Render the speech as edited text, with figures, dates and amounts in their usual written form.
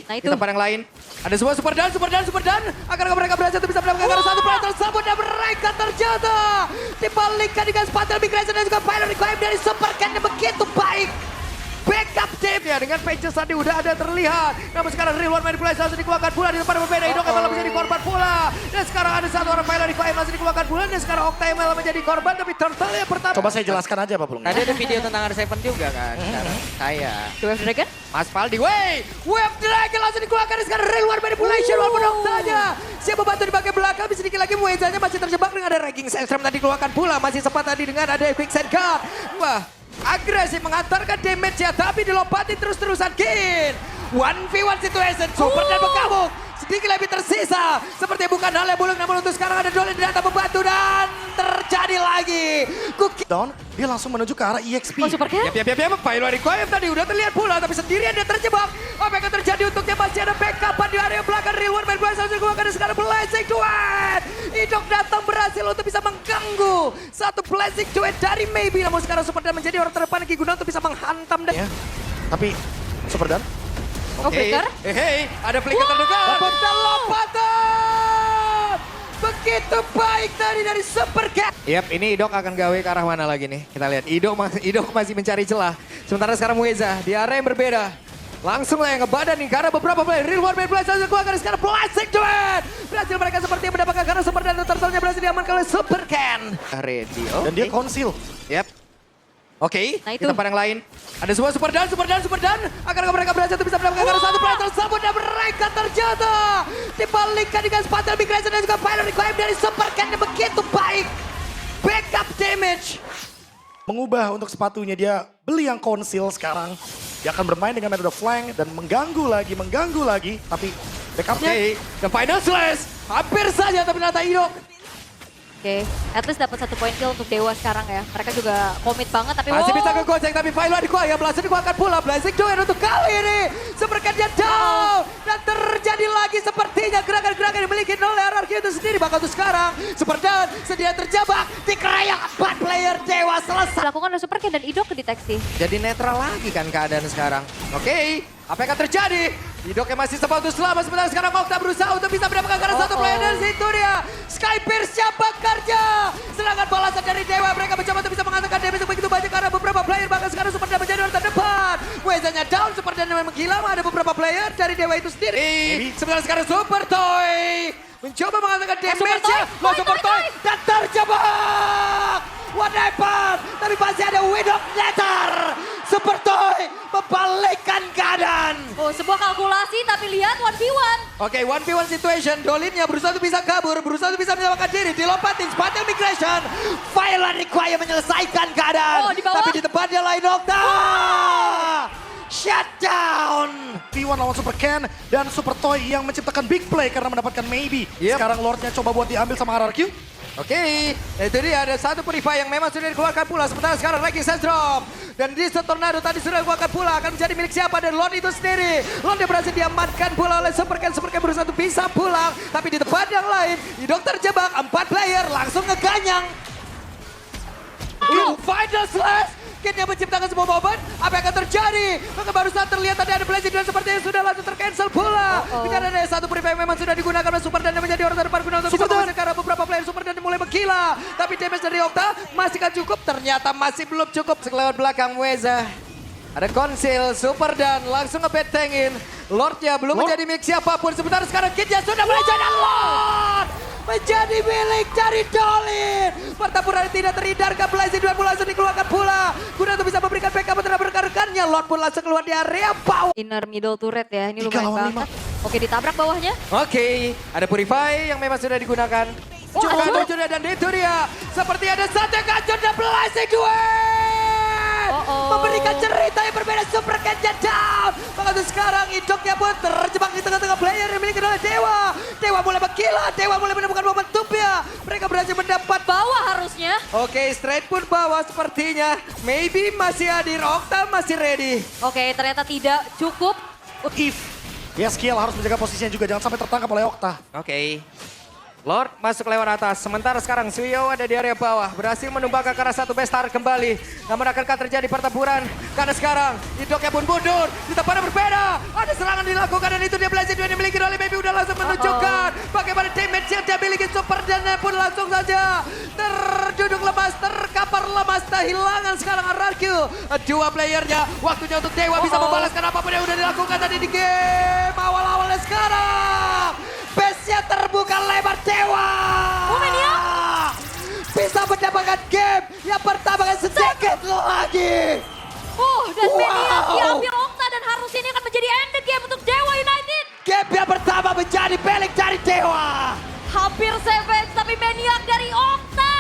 Nah itu. di tempat yang lain. Ada sebuah super dan. Akankah mereka berhasil untuk bisa mendapatkan satu player tersebut dan mereka terjatuh. Dibalikkan dengan Spatel Migration dan juga Pilot Requiem dari Supercat yang begitu baik. Backup timnya dengan Pages tadi udah ada terlihat. Namun sekarang Real One Manipulation langsung dikeluarkan pula di tempat yang berbeda. Idok malah menjadi korban pula. Dan sekarang ada satu orang Pilot Requiem langsung dikeluarkan pula. Dan sekarang Octa yang malah menjadi korban. Tapi Turtle yang pertama. Coba saya jelaskan aja Pak Pulung. Tadi ada video tentang R7 juga kan. Sekarang saya. Wave Dragon? Mas Faldi, Wave Dragon langsung dikeluarkan sekarang Real One Manipulation walaupun Octanya siap membantu di bagian belakang, sedikit lagi Muezanya masih terjebak dengan ada Ragging Sandstorm tadi keluarkan pula, masih sempat tadi dengan ada Quicksand Guard. Wah, agresif mengantarkan damage-nya tapi dilompati terus-terusan Kin. 1v1 situation, Super dan bergabung. Sedikit lebih tersisa, seperti bukan hal yang buluk, namun untuk sekarang ada Dolin di datang membantu dan terjadi lagi. Down, dia langsung menuju ke arah EXP. Oh Supercat? Ya, Pilot Requiem tadi udah terlihat pula, tapi sendirian dia terjebak. Apa yang akan terjadi untuknya? Masih ada backup di area belakang. Real One Manipulation langsung dikeluarkan dan sekarang blazing duet. Idok datang berhasil untuk bisa mengganggu satu blazing duet dari Maybe. Namun sekarang Super Dan menjadi orang terdepan Ki Guna untuk bisa menghantam dan... Ya, tapi Super Dan Oh Flicker? Ada flicker terdekat. Dan lompatan. Begitu baik tadi dari Supercat. Yap, ini Idok akan gawe ke arah mana lagi nih? Kita lihat, Idok masih mencari celah. Sementara sekarang Mueza di area yang berbeda. Langsung lah yang ngebadan nih karena beberapa player. Real One Manipulation langsung keluarkan sekarang Plastic Duet. Berhasil mereka seperti yang mendapatkan karena Super Dan Turtle-nya berhasil diamankan oleh Supercan. Ready, dan dia conceal. Yap. Oke, Nah di itu. tempat yang lain. Ada sebuah super dan. Akankah mereka berhasil untuk bisa mendapatkan karena satu player tersebut dan mereka terjatuh. Dibalikkan dengan Spatel Migration dan juga Pilot Requiem dari Supercat yang begitu baik. Backup damage. Mengubah untuk sepatunya, dia beli yang conceal sekarang. Dia akan bermain dengan metode flank dan mengganggu lagi. Tapi backupnya... Oke, the final slash. Hampir saja tapi ternyata Idok. Oke, at least dapat 1 point kill untuk Dewa sekarang ya. Mereka juga komit banget tapi Masih bisa kegocek tapi Pilot Requiem langsung dikeluarkan pula. Blazing Duet untuk kali ini. Supercatnya down. Dan terjadi lagi sepertinya gerakan-gerakan yang dimiliki oleh RRQ itu sendiri. Bahkan untuk sekarang Super Dan sedia terjebak di keroyok 4 player Dewa selesai. dilakukan oleh Supercat dan Idok kedeteksi. Jadi netral lagi kan keadaan sekarang. Oke, apa yang akan terjadi? Idok yang masih sempat untuk selamat. Sementara sekarang Octa berusaha untuk bisa mendapatkan karena satu player dari situ dia. Sky Pierce siapa kerja? Serangan balasan dari Dewa. Mereka mencoba untuk bisa mengatakan damage begitu banyak karena beberapa player. Bahkan sekarang Super Dan menjadi orang terdepan. Muezanya down, Super Dan memang gila. Ada beberapa player dari Dewa itu sendiri. Sementara sekarang Super Toy mencoba mengatakan damage-nya. Super Toy dan terjebak. What happened? Tapi masih ada Widok Netter. Super Toy membalikkan keadaan. Oh sebuah kalkulasi tapi lihat 1v1. Oke, 1v1 situation. Dolinnya berusaha untuk bisa kabur, berusaha untuk bisa menyelamatkan diri. Dilompatin, Spatel Migration. Violent Requiem menyelesaikan keadaan. Oh, di bawah. Tapi di tempatnya lain Octa. Shutdown. P1 lawan Super Ken dan Super Toy yang menciptakan big play karena mendapatkan Maybe. Yep. Sekarang Lordnya coba buat diambil sama RRQ. Oke, itu dia ada satu Purify yang memang sudah dikeluarkan pula. Sementara sekarang Ragging Sandstorm. Dan Distant Tornado tadi sudah dikeluarkan pula. Akan menjadi milik siapa? Dan Lord itu sendiri. Lord yang berhasil diamankan pula oleh Supercan. Supercan berusaha untuk bisa pulang. Tapi di tempat yang lain, Idok terjebak. 4 player langsung ngeganyang. Final slash. Ken yang menciptakan sebuah momen. Apa yang akan terjadi? Maka barusan terlihat tadi ada blazing dan sepertinya sudah langsung tercancel pula. Dengan ada satu Purify yang memang sudah digunakan oleh Super Dan yang menjadi orang terdepan guna untuk bisa mengusir karena beberapa player Super Dan mulai menggila. Tapi damage dari Octa masih kan cukup. Ternyata masih belum cukup. Sekelewat belakang Mueza. Ada conceal, Super Dan langsung ngebetengin. Lordnya belum menjadi milik siapapun. Sebentar sekarang Kitnya sudah mulai jadi Lord. Menjadi milik dari Dolin. Pertempuran tidak terhindarkan. Blazing Duel pun langsung dikeluarkan pula. Guna untuk bisa memberikan backup terhadap rekan-rekannya. Lord pun langsung keluar di area bawah. Inner middle turret ya, ini 3 lumayan lawan banget. Oke ditabrak bawahnya. Oke, ada Purify yang memang sudah digunakan. Coba hancur. hancurnya dan itu dia. Seperti ada satu yang hancur dan Blazing Duel. Memberikan cerita yang berbeda. Super Cat-nya down. Maka sekarang Idoknya pun terjebak di tengah-tengah player yang dimiliki oleh Dewa. Dewa mulai bergila. Dewa mulai menemukan momentumnya. Mereka berhasil mendapat Bawah harusnya. Oke, straight pun bawah sepertinya. Maybe masih hadir. Octa masih ready. Oke ternyata tidak cukup. If. Ya skill harus menjaga posisinya juga. Jangan sampai tertangkap oleh Octa. Oke. Lord masuk lewat atas. Sementara sekarang Suyo ada di area bawah. Berhasil menumbangkan ke arah satu bestar kembali. Namun akankah terjadi pertempuran? Karena sekarang Idoknya pun mundur. Di tempat yang berbeda. Ada serangan dilakukan dan itu dia Blazing yang dimiliki oleh Baby udah langsung menunjukkan. Bagaimana damage yang dia miliki Super dan pun langsung saja terduduk lemas, terkapar lemas. Kehilangan sekarang RRQ. Dua playernya. Waktunya untuk Dewa bisa membalaskan apapun yang udah dilakukan tadi di game awal-awalnya sekarang. Base-nya terbuka lebar Dewa. Bisa mendapatkan game yang pertama kan sedikit lagi. Dan Maniac diambil Okta dan harus ini akan menjadi ended game untuk Dewa United. Game yang pertama menjadi pelik dari Dewa. Hampir savage tapi Maniac dari Okta.